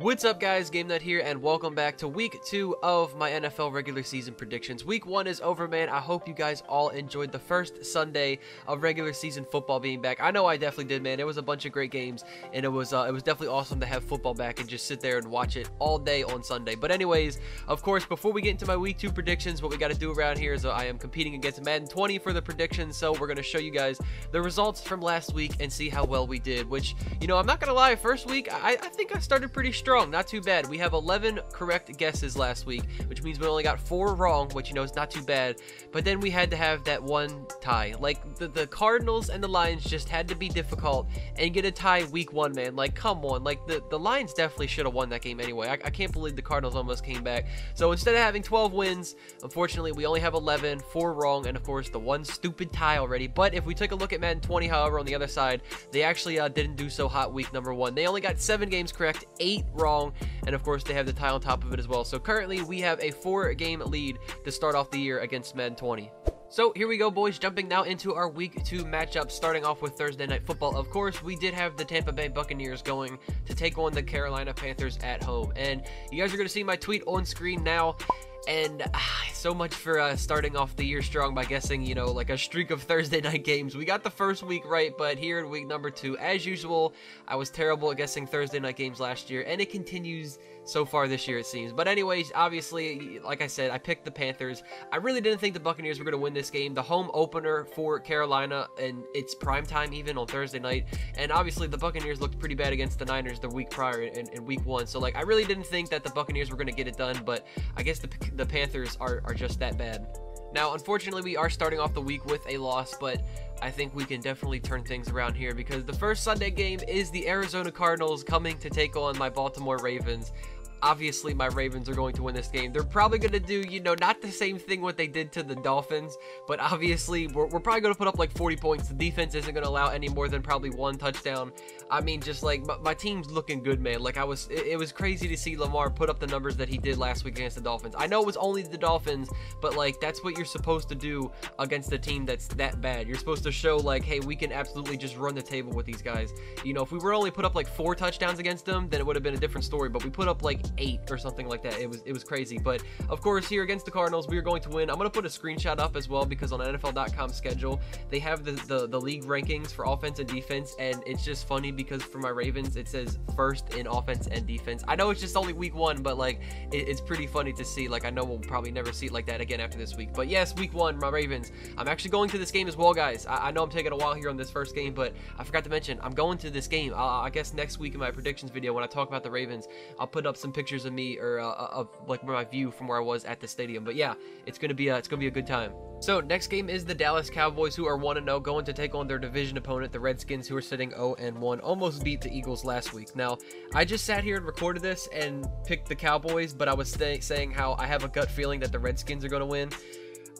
What's up guys, GameNut here, and welcome back to week 2 of my NFL regular season predictions. Week 1 is over, man. I hope you guys all enjoyed the first Sunday of regular season football being back. I know I definitely did, man. It was a bunch of great games, and it was definitely awesome to have football back and just sit there and watch it all day on Sunday. But anyways, of course, before we get into my week 2 predictions, what we got to do around here is I am competing against Madden 20 for the predictions, so we're going to show you guys the results from last week and see how well we did, which, you know, I'm not going to lie, first week, I think I started pretty strong. Not too bad. We have 11 correct guesses last week, which means we only got 4 wrong, which, you know, is not too bad. But then we had to have that one tie. Like, the Cardinals and the Lions just had to be difficult and get a tie week 1, man. Like, come on. Like, the Lions definitely should have won that game anyway. I can't believe the Cardinals almost came back. So instead of having 12 wins, unfortunately, we only have 11, 4 wrong, and of course, the one stupid tie already. But if we take a look at Madden 20, however, on the other side, they actually didn't do so hot week number 1. They only got 7 games correct, 8 wrong, and of course they have the tie on top of it as well. So currently we have a 4-game lead to start off the year against Madden 20. So here we go, boys, jumping now into our week 2 matchup, starting off with Thursday Night Football. Of course, we did have the Tampa Bay Buccaneers going to take on the Carolina Panthers at home, and you guys are going to see my tweet on screen now. And so much for starting off the year strong by guessing, you know, like a streak of Thursday night games. We got the first week right, but here in week number 2, as usual, I was terrible at guessing Thursday night games last year, and it continues so far this year, it seems. But anyways, obviously, like I said, I picked the Panthers. I really didn't think the Buccaneers were going to win this game. The home opener for Carolina, and it's prime time even on Thursday night. And obviously, the Buccaneers looked pretty bad against the Niners the week prior in week 1. So, like, I really didn't think that the Buccaneers were going to get it done, but I guess the Panthers are just that bad. Now, unfortunately, we are starting off the week with a loss, but I think we can definitely turn things around here because the first Sunday game is the Arizona Cardinals coming to take on my Baltimore Ravens. Obviously, my Ravens are going to win this game. They're probably going to do, you know, not the same thing what they did to the Dolphins, but obviously, we're probably going to put up like 40 points. The defense isn't going to allow any more than probably 1 touchdown. I mean, just like, my team's looking good, man. Like, it was crazy to see Lamar put up the numbers that he did last week against the Dolphins. I know it was only the Dolphins, but, like, that's what you're supposed to do against a team that's that bad. You're supposed to show, like, hey, we can absolutely just run the table with these guys. You know, if we were only put up like 4 touchdowns against them, then it would have been a different story, but we put up like 8 or something like that. It was crazy. But of course, here against the Cardinals, we are going to win. I'm going to put a screenshot up as well because on NFL.com schedule, they have the league rankings for offense and defense, and it's just funny because for my Ravens, it says first in offense and defense. I know it's just only week 1, but like it's pretty funny to see. Like, I know we'll probably never see it like that again after this week. But yes, week 1, my Ravens. I'm actually going to this game as well, guys. I know I'm taking a while here on this first game, but I forgot to mention I'm going to this game. I guess next week in my predictions video when I talk about the Ravens, I'll put up some pictures of me or of like my view from where I was at the stadium. But yeah, it's gonna be a good time. So next game is the Dallas Cowboys, who are 1-0, going to take on their division opponent, the Redskins, who are sitting 0-1, almost beat the Eagles last week. Now, I just sat here and recorded this and picked the Cowboys, but I was saying how I have a gut feeling that the Redskins are going to win.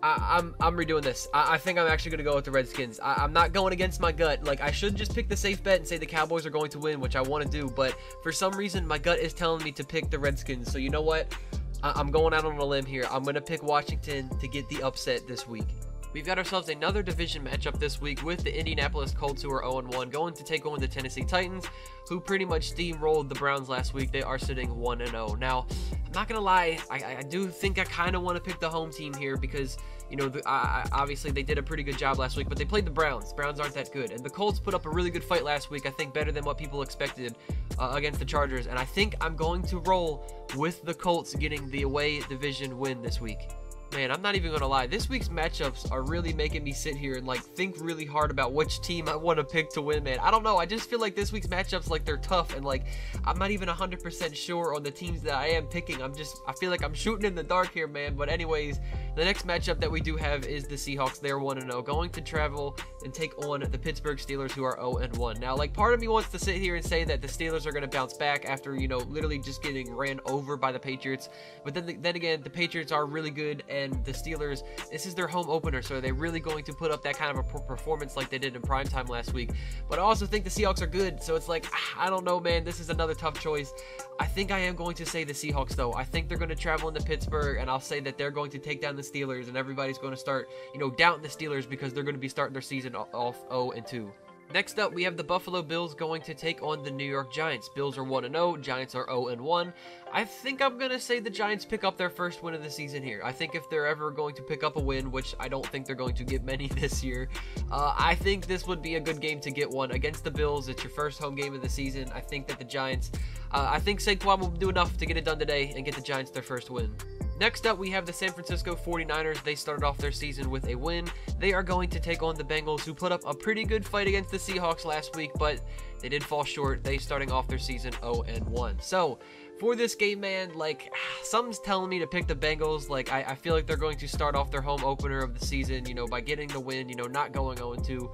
I'm redoing this. I think I'm actually going to go with the Redskins. I'm not going against my gut. Like, I should just pick the safe bet and say the Cowboys are going to win, which I want to do, but for some reason, my gut is telling me to pick the Redskins. So you know what? I'm going out on a limb here. I'm going to pick Washington to get the upset this week. We've got ourselves another division matchup this week with the Indianapolis Colts, who are 0-1, going to take on the Tennessee Titans, who pretty much steamrolled the Browns last week. They are sitting 1-0. Now, I'm not going to lie, I do think I kind of want to pick the home team here because, you know, obviously they did a pretty good job last week, but they played the Browns. Browns aren't that good. And the Colts put up a really good fight last week, I think better than what people expected against the Chargers. And I think I'm going to roll with the Colts getting the away division win this week. Man, I'm not even going to lie. This week's matchups are really making me sit here and, like, think really hard about which team I want to pick to win, man. I don't know. I just feel like this week's matchups, like, they're tough, and, like, I'm not even 100% sure on the teams that I am picking. I feel like I'm shooting in the dark here, man. But anyways, the next matchup that we do have is the Seahawks. They're 1-0, going to travel and take on the Pittsburgh Steelers, who are 0-1. Now, like, part of me wants to sit here and say that the Steelers are going to bounce back after, you know, literally just getting ran over by the Patriots. But then again, the Patriots are really good, and the Steelers, this is their home opener, so are they really going to put up that kind of a performance like they did in primetime last week? But I also think the Seahawks are good, so it's like, I don't know, man. This is another tough choice. I think I am going to say the Seahawks, though. I think they're going to travel into Pittsburgh, and I'll say that they're going to take down the Steelers, and everybody's going to start, you know, doubting the Steelers because they're going to be starting their season off 0-2. Next up, we have the Buffalo Bills going to take on the New York Giants. Bills are 1-0, Giants are 0-1. I think I'm going to say the Giants pick up their first win of the season here. I think if they're ever going to pick up a win, which I don't think they're going to get many this year, I think this would be a good game to get one against the Bills. It's your first home game of the season. I think that the Giants, I think Saquon will do enough to get it done today and get the Giants their first win. Next up, we have the San Francisco 49ers. They started off their season with a win. They are going to take on the Bengals, who put up a pretty good fight against the Seahawks last week, but they did fall short. They starting off their season 0-1. So, for this game, man, like, something's telling me to pick the Bengals. Like, I feel like they're going to start off their home opener of the season, you know, by getting the win, you know, not going 0-2.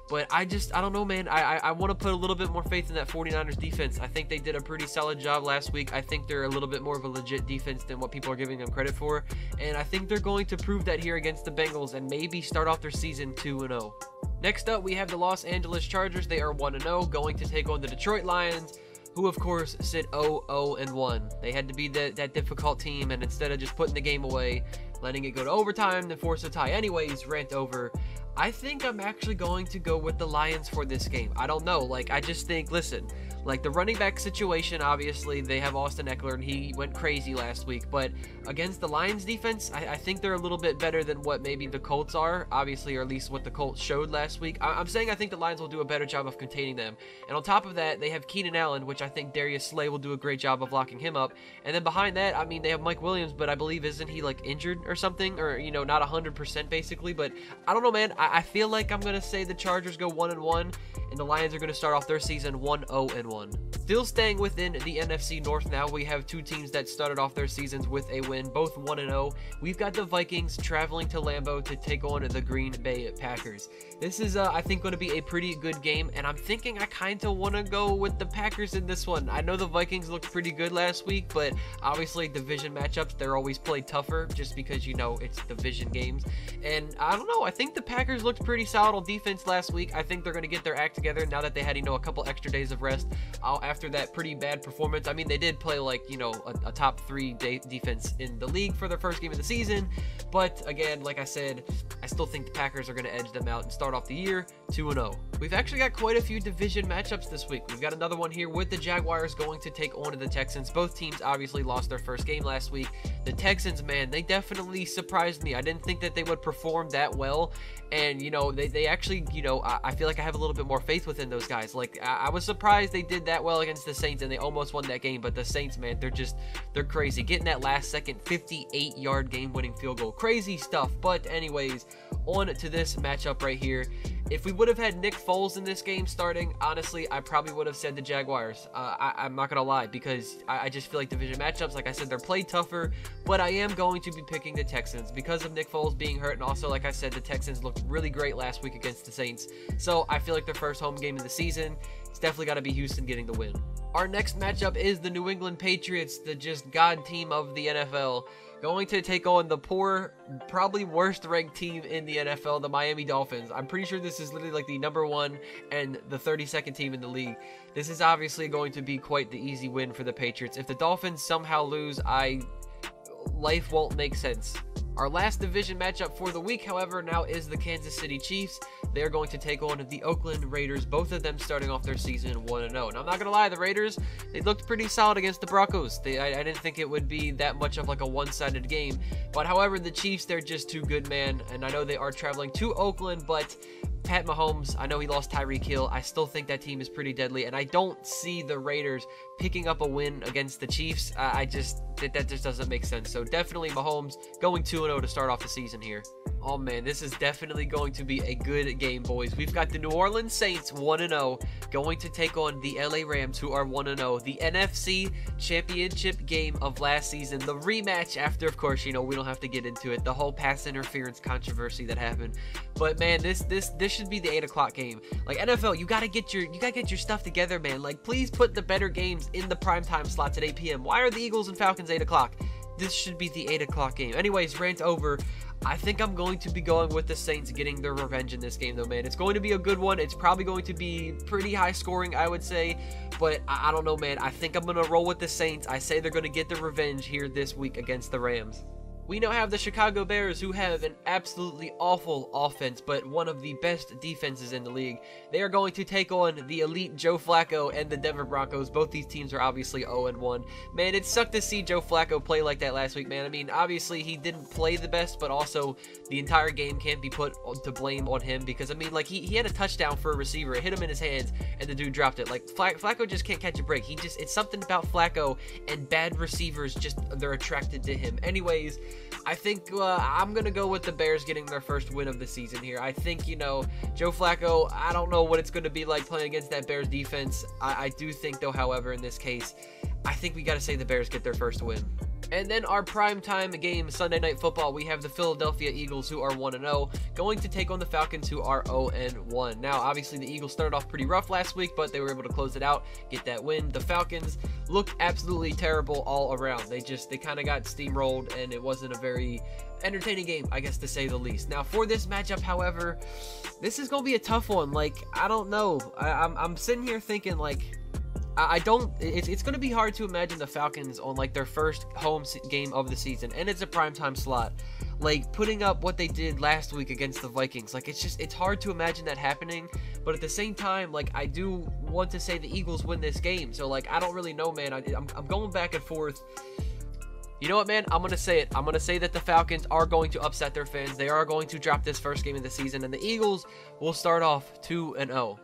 But I don't know, man. I want to put a little bit more faith in that 49ers defense. I think they did a pretty solid job last week. I think they're a little bit more of a legit defense than what people are giving them credit for. And I think they're going to prove that here against the Bengals and maybe start off their season 2-0. Next up, we have the Los Angeles Chargers. They are 1-0, going to take on the Detroit Lions, who of course sit 0-1. They had to be that difficult team, and instead of just putting the game away, letting it go to overtime, then force a tie anyways, rant over. I think I'm actually going to go with the Lions for this game. I don't know. Like, I just think, listen, like the running back situation, obviously, they have Austin Eckler, and he went crazy last week. But against the Lions defense, I think they're a little bit better than what maybe the Colts are, obviously, or at least what the Colts showed last week. I'm saying I think the Lions will do a better job of containing them. And on top of that, they have Keenan Allen, which I think Darius Slay will do a great job of locking him up. And then behind that, I mean, they have Mike Williams, but I believe, isn't he, like, injured or something? Or, you know, not 100% basically. But I don't know, man. I feel like I'm going to say the Chargers go 1-1, and the Lions are going to start off their season 1-0-1. Still staying within the NFC North now, we have two teams that started off their seasons with a win, both 1-0. We've got the Vikings traveling to Lambeau to take on the Green Bay Packers. This is, I think, going to be a pretty good game, and I'm thinking I kind of want to go with the Packers in this one. I know the Vikings looked pretty good last week, but obviously division matchups, they're always played tougher just because, you know, it's division games. And I don't know, I think the Packers looked pretty solid on defense last week. I think they're going to get their act together now that they had, you know, a couple extra days of rest after that pretty bad performance. I mean, they did play like, you know, a top 3 defense in the league for their first game of the season. But again, like I said, I still think the Packers are going to edge them out and start off the year 2-0. We've actually got quite a few division matchups this week. We've got another one here with the Jaguars going to take on the Texans. Both teams obviously lost their first game last week. The Texans, man, they definitely surprised me. I didn't think that they would perform that well. And, you know, they actually, you know, I feel like I have a little bit more faith within those guys. Like, I was surprised they did that well against the Saints, and they almost won that game. But the Saints, man, they're crazy. Getting that last second 58-yard game-winning field goal. Crazy stuff. But anyways, on to this matchup right here. If we would have had Nick Foles in this game starting, honestly, I probably would have said the Jaguars. I'm not going to lie, because I just feel like division matchups, like I said, they're played tougher, but I am going to be picking the Texans because of Nick Foles being hurt, and also, like I said, the Texans looked really great last week against the Saints, so I feel like their first home game of the season, it's definitely got to be Houston getting the win. Our next matchup is the New England Patriots, the just god team of the NFL, going to take on the poor, probably worst ranked team in the NFL, the Miami Dolphins. I'm pretty sure this is literally like the number 1 and the 32nd team in the league. This is obviously going to be quite the easy win for the Patriots. If the Dolphins somehow lose, life won't make sense. Our last division matchup for the week, however, now is the Kansas City Chiefs. They're going to take on the Oakland Raiders, both of them starting off their season 1-0. And I'm not going to lie, the Raiders, they looked pretty solid against the Broncos. I didn't think it would be that much of like a one-sided game. But however, the Chiefs, they're just too good, man. And I know they are traveling to Oakland, but Pat Mahomes, I know he lost Tyreek Hill. I still think that team is pretty deadly, and I don't see the Raiders picking up a win against the Chiefs. That just doesn't make sense. So definitely Mahomes going 2-0 to start off the season here. Oh man, this is definitely going to be a good game, boys. We've got the New Orleans Saints 1-0 going to take on the LA Rams, who are 1-0. The NFC Championship game of last season, the rematch after, of course, you know, we don't have to get into it, the whole pass interference controversy that happened. But man, this should be the 8 o'clock game. Like, NFL, you gotta get your stuff together, man. Like, please put the better games in the primetime slots at 8 p.m. Why are the Eagles and Falcons 8 o'clock? This should be the 8 o'clock game. Anyways, rant over. I think I'm going to be going with the Saints getting their revenge in this game, though, man. It's going to be a good one. It's probably going to be pretty high scoring, I would say. But I don't know, man. I think I'm going to roll with the Saints. I say they're going to get their revenge here this week against the Rams. We now have the Chicago Bears, who have an absolutely awful offense, but one of the best defenses in the league. They are going to take on the elite Joe Flacco and the Denver Broncos. Both these teams are obviously 0-1. Man, it sucked to see Joe Flacco play like that last week, man. I mean, obviously he didn't play the best, but also the entire game can't be put to blame on him because, I mean, like, he had a touchdown for a receiver. It hit him in his hands, and the dude dropped it. Like, Flacco just can't catch a break. It's something about Flacco, and bad receivers they're attracted to him. Anyways, I think I'm going to go with the Bears getting their first win of the season here. I think, Joe Flacco, I don't know what it's going to be like playing against that Bears defense. I do think, though, however, in this case, I think we got to say the Bears get their first win. And then our primetime game, Sunday Night Football, we have the Philadelphia Eagles, who are 1-0, going to take on the Falcons, who are 0-1. Now, obviously, the Eagles started off pretty rough last week, but they were able to close it out, get that win. The Falcons looked absolutely terrible all around. They kind of got steamrolled, and it wasn't a very entertaining game, I guess, to say the least. Now, for this matchup, however, this is going to be a tough one. Like, I don't know. I'm sitting here thinking, like, it's going to be hard to imagine the Falcons on, like, their first home game of the season, and it's a primetime slot, like, putting up what they did last week against the Vikings. Like, it's hard to imagine that happening, but at the same time, like, I do want to say the Eagles win this game, so, like, I don't really know, man. I'm going back and forth. You know what, man? I'm going to say it. I'm going to say that the Falcons are going to upset their fans. They are going to drop this first game of the season, and the Eagles will start off 2-0.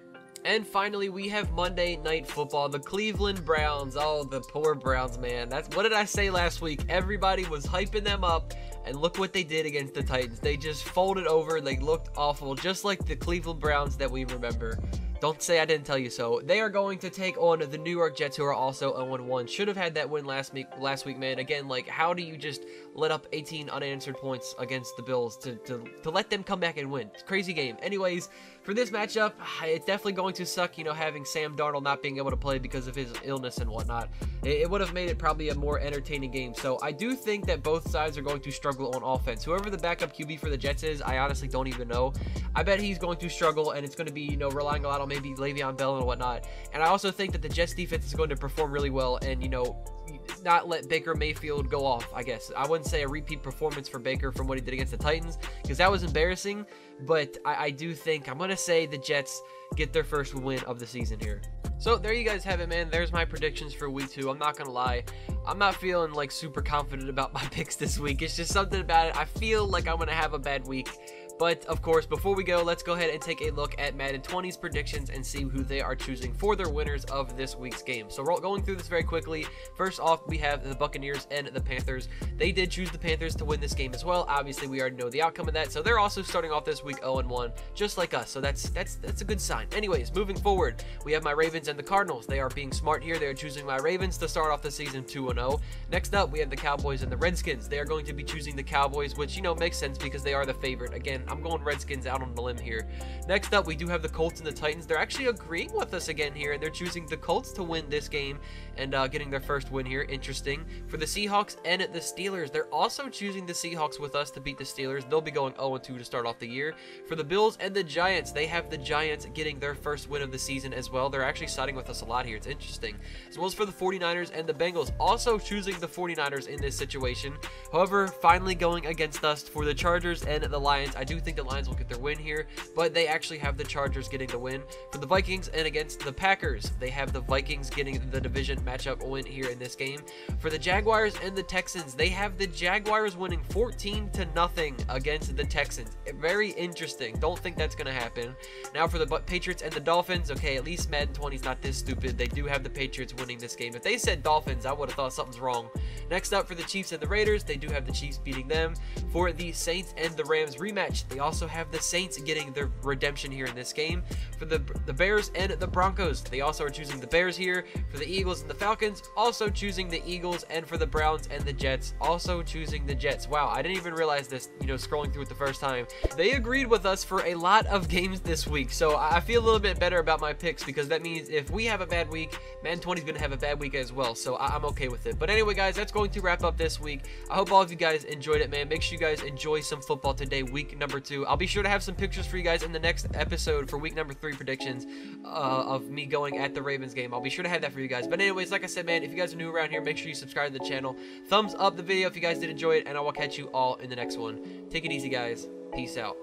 And finally, we have Monday Night Football, the Cleveland Browns. Oh, the poor Browns, man. What did I say last week? Everybody was hyping them up, and look what they did against the Titans. They just folded over. They looked awful, just like the Cleveland Browns that we remember. Don't say I didn't tell you so. They are going to take on the New York Jets, who are also 0-1. Should have had that win last week, man. Again, like, how do you just let up 18 unanswered points against the Bills to let them come back and win? It's a crazy game. Anyways, for this matchup, it's definitely going to suck, having Sam Darnold not being able to play because of his illness and whatnot. It would have made it probably a more entertaining game. So I do think that both sides are going to struggle on offense. Whoever the backup QB for the Jets is, I honestly don't even know. I bet he's going to struggle, and it's going to be, relying a lot on maybe Le'Veon Bell and whatnot. And I also think that the Jets defense is going to perform really well and, not let Baker Mayfield go off, I guess. I wouldn't say a repeat performance for Baker from what he did against the Titans, because that was embarrassing, but I do think I'm going to say the Jets get their first win of the season here. So there you guys have it, man. There's my predictions for week 2. I'm not going to lie. I'm not feeling like super confident about my picks this week. It's just something about it. I feel like I'm going to have a bad week. But, of course, before we go, let's go ahead and take a look at Madden 20's predictions and see who they are choosing for their winners of this week's game. So, going through this very quickly, first off, we have the Buccaneers and the Panthers. They did choose the Panthers to win this game as well. Obviously, we already know the outcome of that. So, they're also starting off this week 0-1, just like us. So, that's a good sign. Anyways, moving forward, we have my Ravens and the Cardinals. They are being smart here. They are choosing my Ravens to start off the season 2-0. Next up, we have the Cowboys and the Redskins. They are going to be choosing the Cowboys, which, makes sense because they are the favorite. Again, I'm going Redskins out on the limb here. Next up, we do have the Colts and the Titans. They're actually agreeing with us again here, and they're choosing the Colts to win this game and getting their first win here. Interesting. For the Seahawks and the Steelers, they're also choosing the Seahawks with us to beat the Steelers. They'll be going 0-2 to start off the year. For the Bills and the Giants, they have the Giants getting their first win of the season as well. They're actually siding with us a lot here. It's interesting. As well as for the 49ers and the Bengals, also choosing the 49ers in this situation. However, finally going against us for the Chargers and the Lions. I do think the Lions will get their win here, but they actually have the Chargers getting the win. For the Vikings and against the Packers, they have the Vikings getting the division matchup win here in this game. For the Jaguars and the Texans, they have the Jaguars winning 14-0 against the Texans. Very interesting. Don't think that's going to happen. Now for the Patriots and the Dolphins, okay, at least Madden 20 is not this stupid. They do have the Patriots winning this game. If they said Dolphins, I would have thought something's wrong. Next up for the Chiefs and the Raiders, they do have the Chiefs beating them. For the Saints and the Rams rematch, they also have the Saints getting their redemption here in this game. For the Bears and the Broncos, they also are choosing the Bears here. For the Eagles and the Falcons, also choosing the Eagles. And for the Browns and the Jets, also choosing the Jets. Wow, I didn't even realize this, scrolling through it the first time. They agreed with us for a lot of games this week, so I feel a little bit better about my picks because that means if we have a bad week, Madden 20 is going to have a bad week as well, so I'm okay with it. But anyway, guys, that's going to wrap up this week. I hope all of you guys enjoyed it, man. Make sure you guys enjoy some football today, week number number 2. I'll be sure to have some pictures for you guys in the next episode for week number 3 predictions of me going at the Ravens game. I'll be sure to have that for you guys. But anyways, like I said, man, if you guys are new around here, make sure you subscribe to the channel. Thumbs up the video if you guys did enjoy it, and I will catch you all in the next one. Take it easy, guys. Peace out.